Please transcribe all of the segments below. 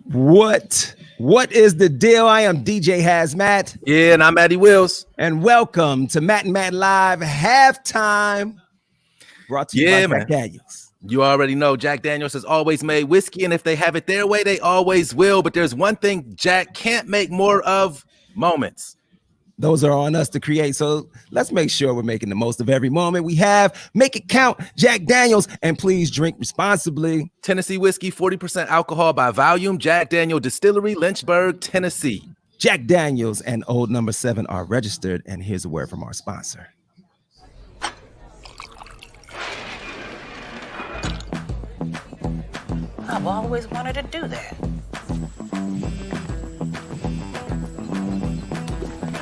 What is the deal? I am DJ Hazmat. Yeah, and I'm Matty Willz. And welcome to Matt and Matt Live Halftime. Brought to you by Jack Daniels. You already know Jack Daniels has always made whiskey, and if they have it their way, they always will. But there's one thing Jack can't make more of: moments. Those are on us to create. So let's make sure we're making the most of every moment we have. Make it count, Jack Daniels, and please drink responsibly. Tennessee whiskey, 40% alcohol by volume. Jack Daniel Distillery, Lynchburg, Tennessee. Jack Daniels and Old Number 7 are registered. And here's a word from our sponsor. I've always wanted to do that.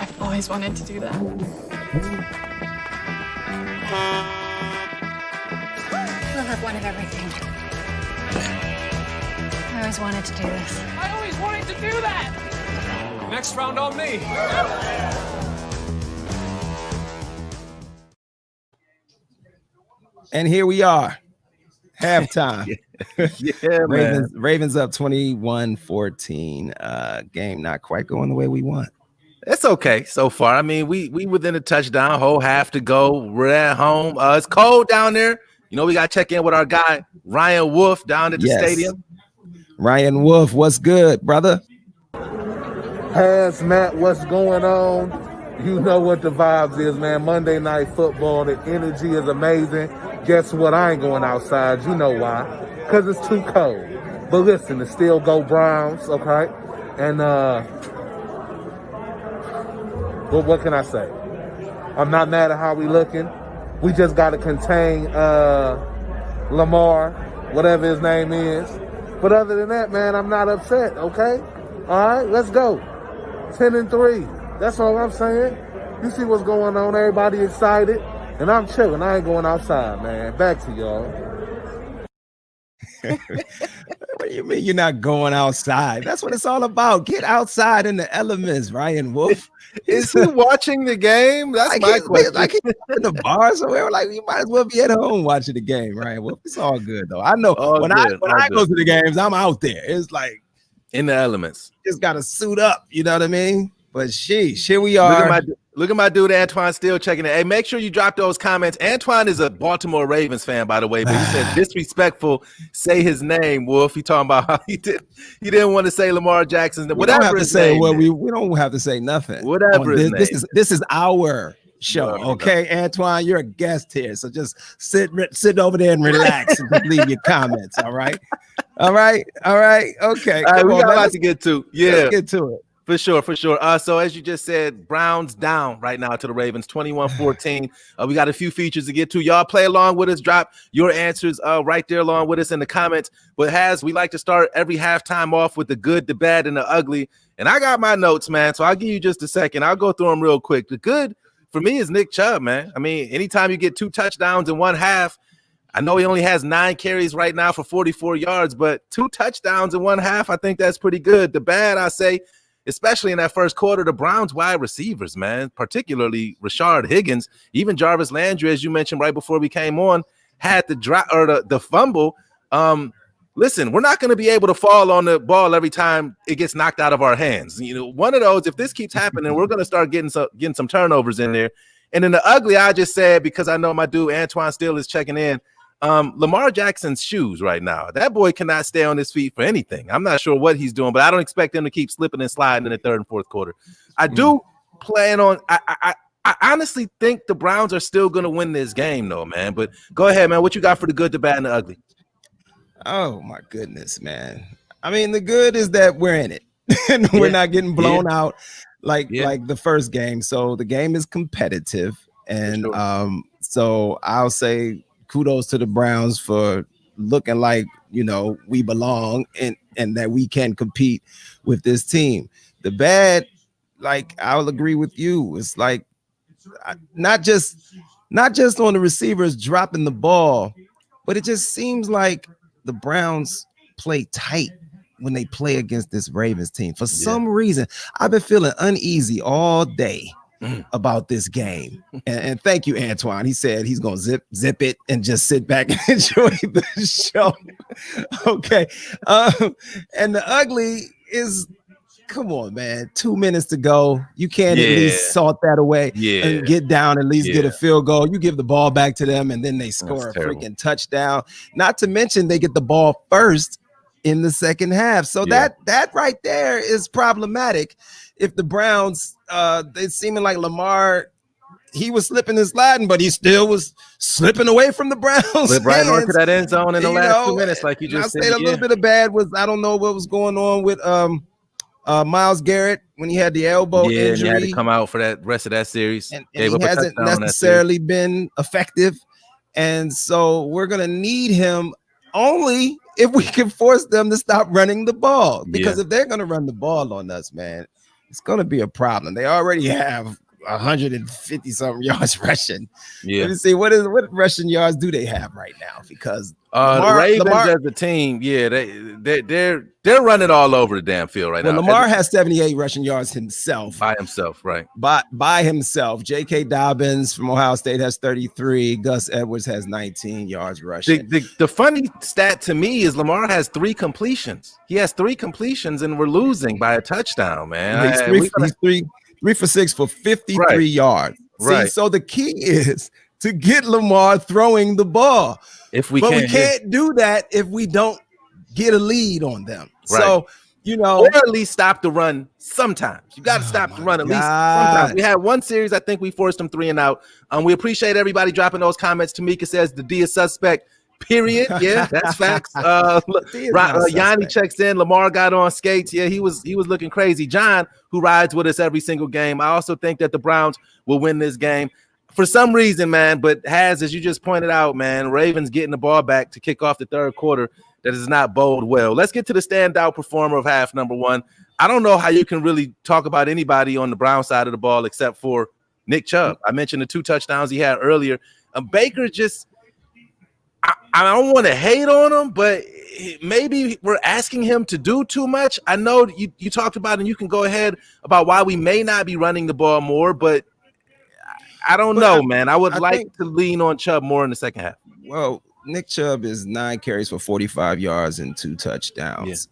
I've always wanted to do that. Well, I've wanted everything. I always wanted to do this. I always wanted to do that. Next round on me. And here we are. Halftime. Yeah, Ravens up 21-14. Game not quite going the way we want. It's okay so far. I mean, we within a touchdown, whole half to go. We're at home. It's cold down there. You know, we got to check in with our guy, Ryan Wolf, down at the stadium. Ryan Wolf, what's good, brother? Matt, what's going on? You know what the vibes is, man. Monday Night Football, the energy is amazing. Guess what? I ain't going outside. You know why? Because it's too cold. But listen, it's still go Browns, okay? And, well, what can I say? I'm not mad at how we looking. We just got to contain Lamar, whatever his name is. But other than that, man, I'm not upset, okay? All right, let's go. 10-3. That's all I'm saying. You see what's going on. Everybody excited. And I'm chilling. I ain't going outside, man. Back to y'all. What do you mean you're not going outside? That's what it's all about. Get outside in the elements, Ryan Wolf. Is he watching the game? That's my question. Like he's in the bar somewhere. Like you might as well be at home watching the game, Ryan Wolf. It's all good though. I know when I go to the games, I'm out there. It's like in the elements. Just gotta suit up. You know what I mean? But sheesh, here we are. Look at my dude Antoine still checking it. Hey, make sure you drop those comments. Antoine is a Baltimore Ravens fan, by the way, but he said disrespectful. Say his name, Wolf. He talking about how he didn't want to say Lamar Jackson's name. Whatever. We don't have to say we don't have to say nothing. Whatever. This is our show, okay? Antoine, you're a guest here, so just sit over there and relax and just leave your comments. All right. Okay. All right, we got a lot to get to. Yeah, let's get to it. For sure. So as you just said, Browns down right now to the Ravens, 21-14. We got a few features to get to. Y'all play along with us. Drop your answers right there along with us in the comments. But we like to start every halftime off with the good, the bad, and the ugly. And I got my notes, man, so I'll give you just a second. I'll go through them real quick. The good for me is Nick Chubb, man. I mean, anytime you get 2 touchdowns in one half, I know he only has 9 carries right now for 44 yards, but 2 touchdowns in one half, I think that's pretty good. The bad, I say, especially in that first quarter, the Browns wide receivers, man, particularly Rashard Higgins, even Jarvis Landry, as you mentioned right before we came on, had the drop or the fumble. Listen, we're not going to be able to fall on the ball every time it gets knocked out of our hands. You know, one of those, if this keeps happening, we're going to start getting some turnovers in there. And then the ugly, I just said, because I know my dude Antoine still is checking in, Lamar Jackson's shoes right now. That boy cannot stay on his feet for anything. I'm not sure what he's doing, but I don't expect him to keep slipping and sliding in the third and fourth quarter. I do plan on I honestly think the Browns are still going to win this game, though, man. But go ahead, man. What you got for the good, the bad, and the ugly? Oh, my goodness, man. I mean, the good is that we're in it. And we're not getting blown out like the first game. So the game is competitive. And so I'll say kudos to the Browns for looking like, you know, we belong and that we can compete with this team. The bad, like, I'll agree with you. It's like not just on the receivers dropping the ball, but it just seems like the Browns play tight when they play against this Ravens team. For some reason, I've been feeling uneasy all day about this game. And thank you, Antoine. He said he's gonna zip it and just sit back and enjoy the show. Okay. And the ugly is, come on, man. 2 minutes to go. You can't at least salt that away and get down, at least get a field goal. You give the ball back to them, and then they score a freaking touchdown. Not to mention they get the ball first in the second half. So that right there is problematic. If the Browns, it's seeming like Lamar, he was slipping and sliding, but he still was slipping away from the Browns. Slip right onto that end zone in the last 2 minutes, like you just said. A little bit of bad was, I don't know what was going on with Myles Garrett when he had the elbow injury. And he had to come out for that rest of that series. And he hasn't necessarily been effective. And so we're going to need him only if we can force them to stop running the ball. Because if they're going to run the ball on us, man, it's going to be a problem. They already have 150 something yards rushing. Let me see, what rushing yards do they have right now? Because the Ravens as a team, they're running all over the damn field right now. Lamar has 78 rushing yards himself. By himself, right? By himself. J.K. Dobbins from Ohio State has 33. Gus Edwards has 19 yards rushing. The funny stat to me is Lamar has 3 completions. He has 3 completions, and we're losing by a touchdown, man. He's 3 for 6 for 53 yards. See, so the key is to get Lamar throwing the ball. We can't do that if we don't get a lead on them. So, or at least stop the run sometimes. You got to stop the run at least sometimes. We had one series, I think we forced them 3 and out. We appreciate everybody dropping those comments. Tamika says the D is suspect. Period. Yeah, that's facts. Yanni checks in. Lamar got on skates. Yeah, he was looking crazy. John, who rides with us every single game, I also think that the Browns will win this game for some reason, man. But as you just pointed out, man, Ravens getting the ball back to kick off the third quarter. That does not bode well. Let's get to the standout performer of half number 1. I don't know how you can really talk about anybody on the Brown side of the ball except for Nick Chubb. I mentioned the 2 touchdowns he had earlier. Baker just. I don't want to hate on him, but maybe we're asking him to do too much. I know you talked about, and you can go ahead about why we may not be running the ball more, but I don't know, man. I would like to lean on Chubb more in the second half. Well, Nick Chubb is 9 carries for 45 yards and 2 touchdowns.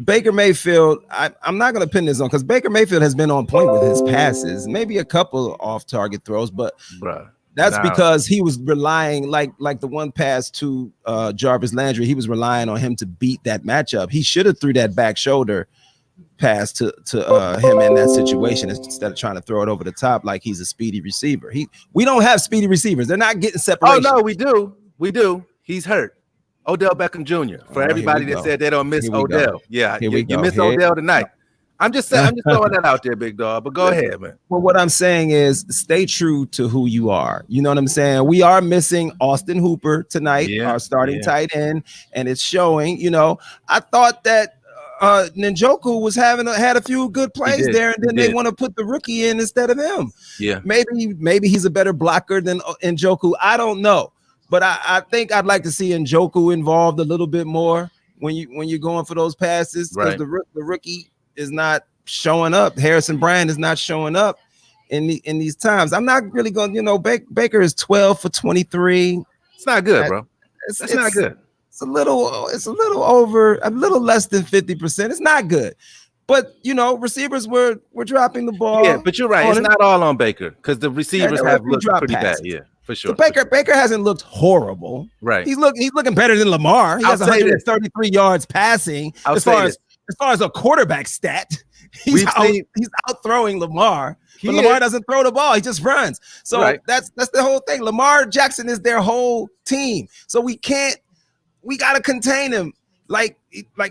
Baker Mayfield, I'm not going to pin this on because Baker Mayfield has been on point with his passes, maybe a couple off-target throws, but that's because he was relying, like the one pass to Jarvis Landry, he was relying on him to beat that matchup. He should have threw that back shoulder pass to him in that situation instead of trying to throw it over the top like he's a speedy receiver. We don't have speedy receivers. They're not getting separation. Oh, no, we do. He's hurt. Odell Beckham Jr. For everybody that said they don't miss Odell. Yeah, you miss Odell tonight. I'm just throwing that out there, big dog. But go ahead, man. Well, what I'm saying is stay true to who you are. You know what I'm saying? We are missing Austin Hooper tonight, our starting tight end, and it's showing. I thought that Njoku had a few good plays there, and then they want to put the rookie in instead of him. Yeah, maybe he's a better blocker than Njoku. I don't know, but I think I'd like to see Njoku involved a little bit more when you're going for those passes because the rookie is not showing up. Harrison Bryant is not showing up in these times. I'm not really going. Baker is 12 for 23. It's not good, bro. It's not good. It's a little over, a little less than 50%. It's not good. But receivers were dropping the ball. Yeah, but you're right. It's not all on Baker because the receivers have looked pretty bad. Yeah, for sure. So Baker hasn't looked horrit. Right. He's looking better than Lamar. He has 133 yards passing. As far as a quarterback stat, he's out throwing Lamar. But Lamar doesn't throw the ball; he just runs. So that's the whole thing. Lamar Jackson is their whole team. So we got to contain him. Like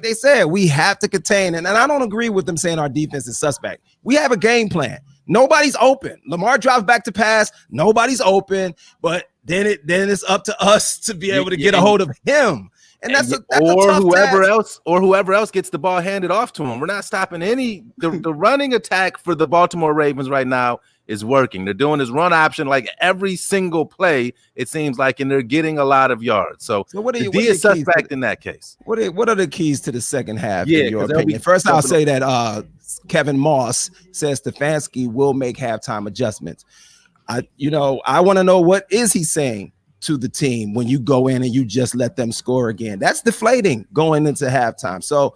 they said, we have to contain him. And I don't agree with them saying our defense is suspect. We have a game plan. Nobody's open. Lamar drops back to pass. Nobody's open. But then it's up to us to be able to get a hold of him. And that's whoever else gets the ball handed off to him. We're not stopping the running attack for the Baltimore Ravens right now is working. They're doing this run option like every single play, it seems like, and they're getting a lot of yards. So what are you suspect in that case? What are the keys to the second half, in your opinion? First, I'll say that Kevin Moss says Stefanski will make halftime adjustments. I want to know, what is he saying to the team when you go in and you just let them score again? That's deflating going into halftime. So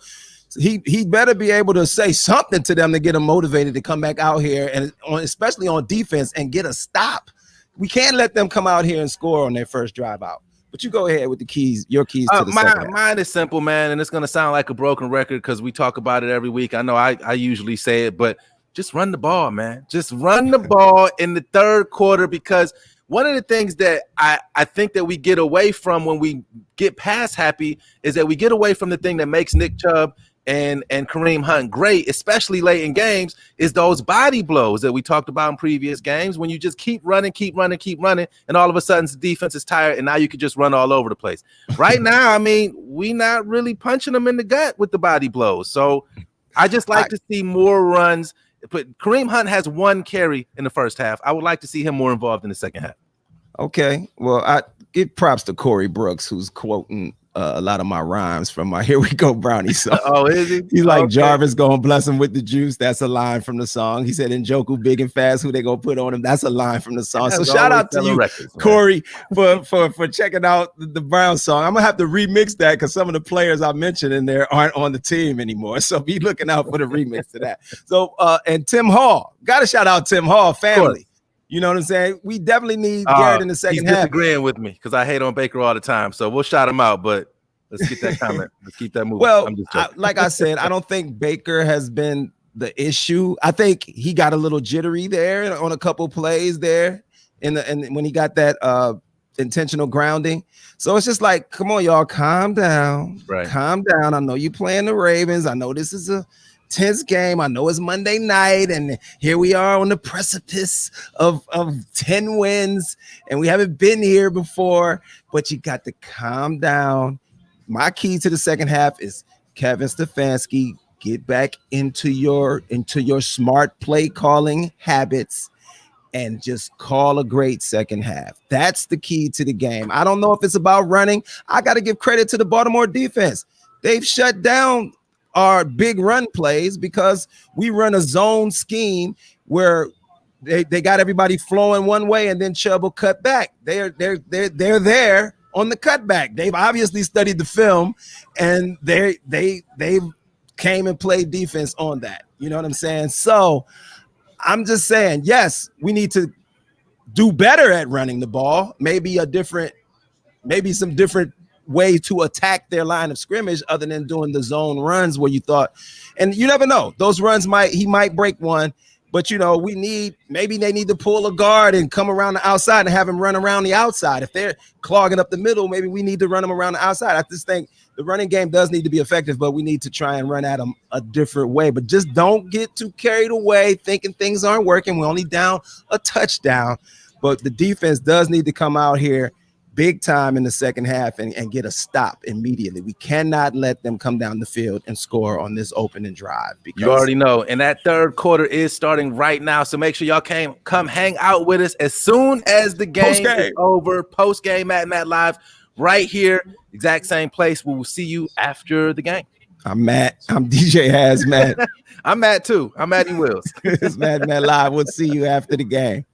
he better be able to say something to them to get them motivated to come back out here, and especially on defense, and get a stop. We can't let them come out here and score on their first drive out. But you go ahead with the keys, your keys to the second half. Mine is simple, man, and it's going to sound like a broken record because we talk about it every week. I know I usually say it, but just run the ball, man. Just run the ball in the third quarter, because one of the things that I think that we get away from when we get pass happy is that we get away from the thing that makes Nick Chubb and Kareem Hunt great, especially late in games, is those body blows that we talked about in previous games, when you just keep running, and all of a sudden the defense is tired, and now you can just run all over the place. Right now, I mean, we not really punching them in the gut with the body blows. So I just like to see more runs. But Kareem Hunt has 1 carry in the first half. I would like to see him more involved in the second half. Okay. Well, I give props to Corey Brooks, who's quoting a lot of my rhymes from my Here We Go Brownie song. Oh, is he? He's like, Jarvis gonna bless him with the juice. That's a line from the song. He said, Njoku big and fast, who they gonna put on him? That's a line from the song. So shout out to you, Corey, for checking out the Brown song. I'm gonna have to remix that because some of the players I mentioned in there aren't on the team anymore. So be looking out for the remix to that. So and Tim Hall, gotta shout out Tim Hall family. You know what I'm saying? We definitely need Garrett in the second half. He's disagreeing with me because I hate on Baker all the time. So we'll shout him out, but let's get that comment. Let's keep that moving. Well, like I said, I don't think Baker has been the issue. I think he got a little jittery there on a couple plays there, and when he got that intentional grounding. So it's just like, come on, y'all, calm down. Right. Calm down. I know you playing the Ravens. I know this is a tense game. I know it's Monday night, and here we are on the precipice of 10 wins, and we haven't been here before, but you got to calm down. My key to the second half is Kevin Stefanski, get back into your smart play calling habits and just call a great second half. That's the key to the game. I don't know if it's about running. I got to give credit to the Baltimore defense. They've shut down our big run plays because we run a zone scheme where they got everybody flowing one way, and then Chubb will cut back. They're there on the cutback. They've obviously studied the film, and they came and played defense on that. You know what I'm saying? So I'm just saying, yes, we need to do better at running the ball. Maybe some different way to attack their line of scrimmage other than doing the zone runs where you thought, and you never know, those runs he might break one, but maybe they need to pull a guard and come around the outside and have him run around the outside. If they're clogging up the middle, maybe we need to run them around the outside. I just think the running game does need to be effective, but we need to try and run at them a different way. But just don't get too carried away thinking things aren't working. We're only down a touchdown, but the defense does need to come out here big time in the second half and get a stop immediately. We cannot let them come down the field and score on this opening drive. Because you already know, and that third quarter is starting right now. So make sure y'all come hang out with us as soon as the game is over. Post-game at Matt Live right here, exact same place. We will see you after the game. I'm Matt. I'm DJ Hazmat. I'm Matt too. I'm Matty Willz. It's Matt Live. We'll see you after the game.